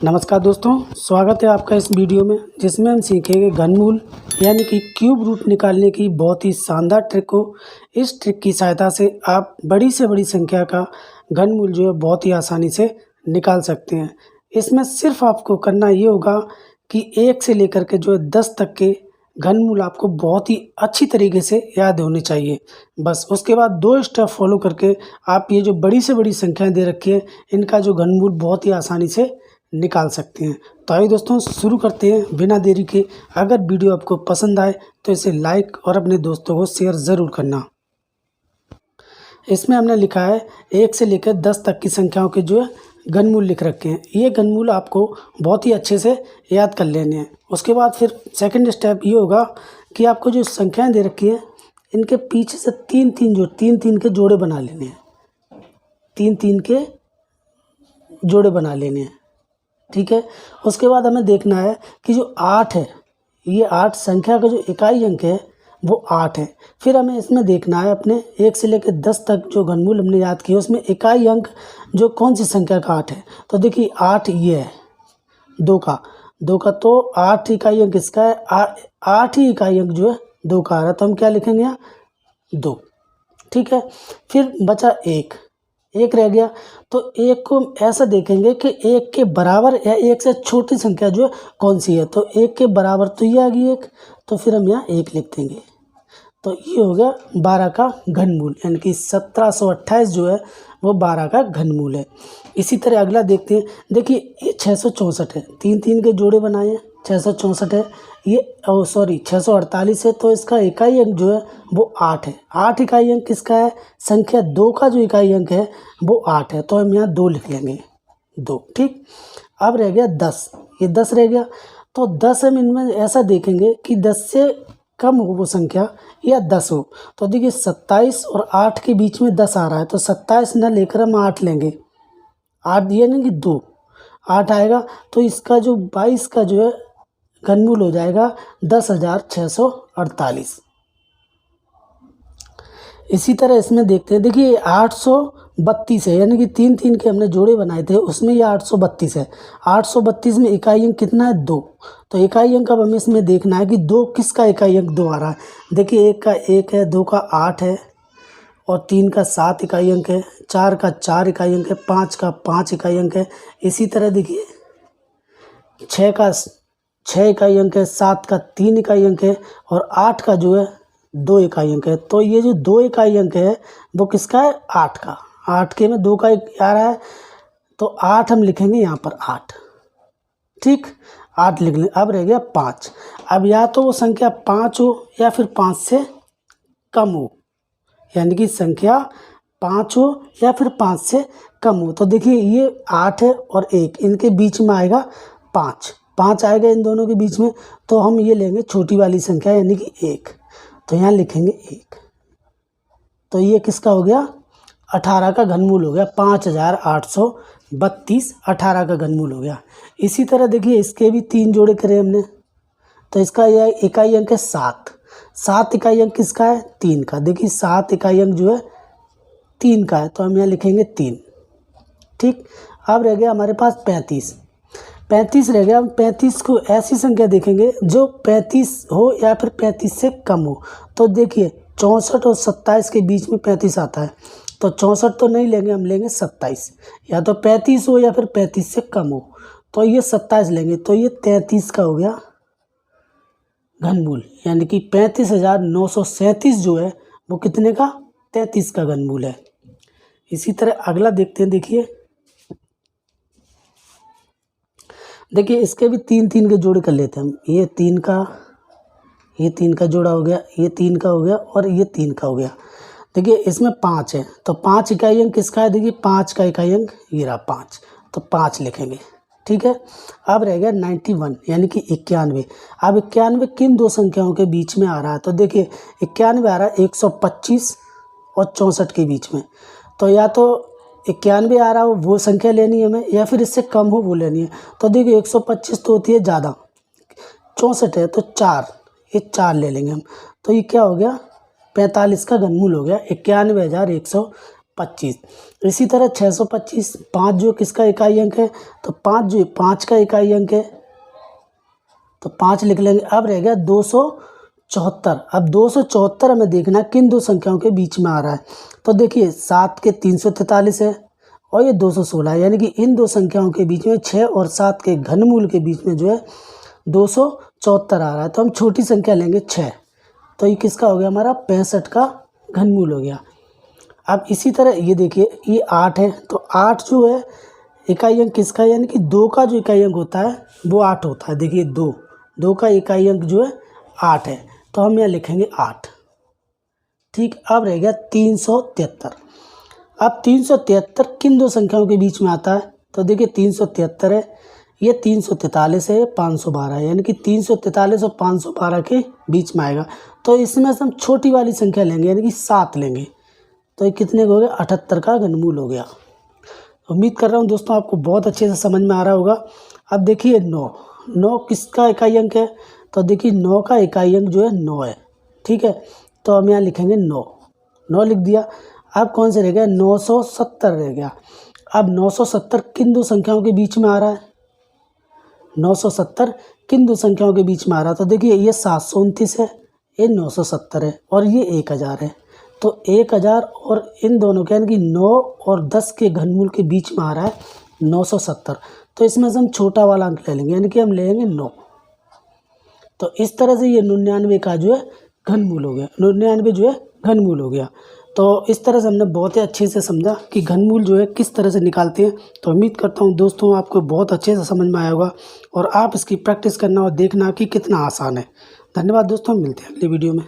नमस्कार दोस्तों, स्वागत है आपका इस वीडियो में जिसमें हम सीखेंगे घनमूल यानी कि क्यूब रूट निकालने की बहुत ही शानदार ट्रिक को। इस ट्रिक की सहायता से आप बड़ी से बड़ी संख्या का घनमूल जो है बहुत ही आसानी से निकाल सकते हैं। इसमें सिर्फ आपको करना ये होगा कि 1 से लेकर के जो है 10 तक के घनमूल आपको बहुत ही अच्छी तरीके से याद होने चाहिए। बस उसके बाद 2 स्टेप फॉलो करके आप ये जो बड़ी से बड़ी संख्याएँ दे रखी है इनका जो घनमूल बहुत ही आसानी से निकाल सकते हैं। तो आइए दोस्तों शुरू करते हैं बिना देरी के। अगर वीडियो आपको पसंद आए तो इसे लाइक और अपने दोस्तों को शेयर ज़रूर करना। इसमें हमने लिखा है 1 से लेकर 10 तक की संख्याओं के जो है घनमूल लिख रखे हैं। ये घनमूल आपको बहुत ही अच्छे से याद कर लेने हैं। उसके बाद फिर सेकंड स्टेप ये होगा कि आपको जो संख्याएं दे रखी है इनके पीछे से तीन तीन के जोड़े बना लेने हैं। 3 के जोड़े बना लेने हैं, ठीक है। उसके बाद हमें देखना है कि जो 8 है, ये 8 संख्या का जो इकाई अंक है वो 8 है। फिर हमें इसमें देखना है अपने 1 से लेकर 10 तक जो घनमूल हमने याद किया उसमें इकाई अंक जो कौन सी संख्या का 8 है। तो देखिए 8 ये है 2 का तो 8 इकाई अंक इसका है। 8 ही इकाई अंक जो है 2 का आ रहा है, तो हम क्या लिखेंगे यहाँ 2, ठीक है। फिर बचा 1 रह गया, तो 1 को ऐसा देखेंगे कि 1 के बराबर या 1 से छोटी संख्या जो है कौन सी है। तो 1 के बराबर तो ये आ गई 1, तो फिर हम यहाँ 1 लिख देंगे। तो ये हो गया 12 का घनमूल, यानी कि 1728 जो है वो 12 का घनमूल है। इसी तरह अगला देखते हैं। देखिए ये 664 है, 3 के जोड़े बनाए हैं, 664 है ये, 648 है। तो इसका इकाई अंक जो है वो 8 है। 8 इकाई अंक किसका है, संख्या 2 का जो इकाई अंक है वो 8 है, तो हम यहाँ 2 लिख लेंगे 2, ठीक। अब रह गया 10, ये 10 रह गया। तो 10 हम इनमें ऐसा देखेंगे कि 10 से कम हो वो संख्या या 10 हो। तो देखिए 27 और 8 के बीच में 10 आ रहा है, तो 27 ना लेकर हम 8 लेंगे। 8 दिए नहीं कि 2, 8 आएगा, तो इसका जो 22 का जो है घनमूल हो जाएगा 10,648। इसी तरह इसमें देखते हैं। देखिए 832 है, यानी कि 3 के हमने जोड़े बनाए थे उसमें ये 832 है। 832 में इकाई अंक कितना है 2, तो इकाई अंक अब हमें इसमें देखना है कि 2 किसका इकाई अंक 2 आ रहा है। देखिए 1 का 1 है, 2 का 8 है और 3 का 7 इकाई अंक है, 4 का 4 इकाई अंक है, 5 का 5 इकाई अंक है। इसी तरह देखिए 6 का 6 इकाई अंक है, 7 का 3 इकाई अंक है और 8 का जो है 2 इकाई अंक है। तो ये जो 2 इकाई अंक है वो किसका है, 8 का। 8 के में 2 का आ रहा है, तो 8 हम लिखेंगे यहाँ पर 8, ठीक। 8 लिख लें। अब रह गया 5। अब या तो वो संख्या 5 हो या फिर 5 से कम हो, यानी कि संख्या 5 हो या फिर 5 से कम हो। तो देखिए ये 8 है और 1, इनके बीच में आएगा 5 आएगा इन दोनों के बीच में, तो हम ये लेंगे छोटी वाली संख्या यानी कि 1, तो यहाँ लिखेंगे 1। तो ये किसका हो गया, 18 का घनमूल हो गया। 5832 18 का घनमूल हो गया। इसी तरह देखिए इसके भी 3 जोड़े करे हमने, तो इसका यह इकाई अंक है 7 इकाई अंक किसका है, 3 का। देखिए 7 इकाई अंक जो है 3 का है, तो हम यहाँ लिखेंगे 3, ठीक। अब रह गया हमारे पास 35 रह गया। हम 35 को ऐसी संख्या देखेंगे जो 35 हो या फिर 35 से कम हो। तो देखिए 64 और 27 के बीच में 35 आता है, तो 64 तो नहीं लेंगे, हम लेंगे 27। या तो 35 हो या फिर 35 से कम हो, तो ये 27 लेंगे। तो ये 33 का हो गया घनमूल, यानी कि 35,937 जो है वो कितने का, 33 का घनमूल है। इसी तरह अगला देखते हैं। देखिए इसके भी 3 के जोड़े कर लेते हैं हम। ये 3 का जोड़ा हो गया, ये 3 का हो गया और ये 3 का हो गया। देखिए इसमें 5 है, तो 5 इकाई अंक किसका है, देखिए 5 का इकाई अंक ये रहा 5, तो 5 लिखेंगे, ठीक है। अब रह गया 91, यानी कि 91। अब 91 किन 2 संख्याओं के बीच में आ रहा है। तो देखिए 91 आ रहा है 125 और 64 के बीच में। तो या तो 91 आ रहा हो वो संख्या लेनी है हमें, या फिर इससे कम हो वो लेनी है। तो देखिए 125 तो होती है ज़्यादा, 64 है तो 4, ये 4 ले लेंगे हम। तो ये क्या हो गया, 45 का घनमूल हो गया 91,145। 25। इसी तरह 625, 5 जो किसका इकाई अंक है, तो 5 जो 5 का इकाई अंक है, तो 5 लिख लेंगे। अब रह गया 274। अब 274 हमें देखना है किन दो संख्याओं के बीच में आ रहा है। तो देखिए 7 के 343 है और ये 216 है, यानी कि इन दो संख्याओं के बीच में 6 और 7 के घनमूल के बीच में जो है 274 आ रहा है। तो हम छोटी संख्या लेंगे 6, तो ये किसका हो गया, हमारा 65 का घनमूल हो गया। अब इसी तरह ये देखिए ये 8 है, तो 8 जो है इकाई अंक किसका है, यानी कि 2 का जो इकाई अंक होता है वो 8 होता है। देखिए 2 का इकाई अंक जो है 8 है, तो हम यहाँ लिखेंगे 8। ठीक, अब रह गया 373। अब 373 किन दो संख्याओं के बीच में आता है, तो देखिए 373 है, ये 343 है, 512 है, यानी कि 343 और 512 के बीच में आएगा। तो इसमें से हम छोटी वाली संख्या लेंगे, यानी कि 7 लेंगे, तो ये कितने हो गया, 78 का घनमूल हो गया। उम्मीद कर रहा हूँ दोस्तों आपको बहुत अच्छे से समझ में आ रहा होगा। अब देखिए 9 किसका इकाई अंक है, तो देखिए 9 का इकाई अंक जो है 9 है। ठीक है, तो हम यहाँ लिखेंगे 9 लिख दिया। अब कौन से रह गया, 970 रह गया। अब 970 किन दो संख्याओं के बीच में आ रहा है, 970 किन दो संख्याओं के बीच में आ रहा है, तो देखिए ये 729 है, ये 970 है और ये 1000 है। तो 1000 और इन दोनों के यानी कि 9 और 10 के घनमूल के बीच में आ रहा है 970। तो इसमें से हम छोटा वाला अंक ले लेंगे, यानी कि हम लेंगे 9। तो इस तरह से ये 99 का जो है घनमूल हो गया, 99 जो है घनमूल हो गया। तो इस तरह से हमने बहुत ही अच्छे से समझा कि घनमूल जो है किस तरह से निकालते हैं। तो उम्मीद करता हूँ दोस्तों आपको बहुत अच्छे से समझ में आया होगा और आप इसकी प्रैक्टिस करना और देखना कि कितना आसान है। धन्यवाद दोस्तों, मिलते हैं अगली वीडियो में।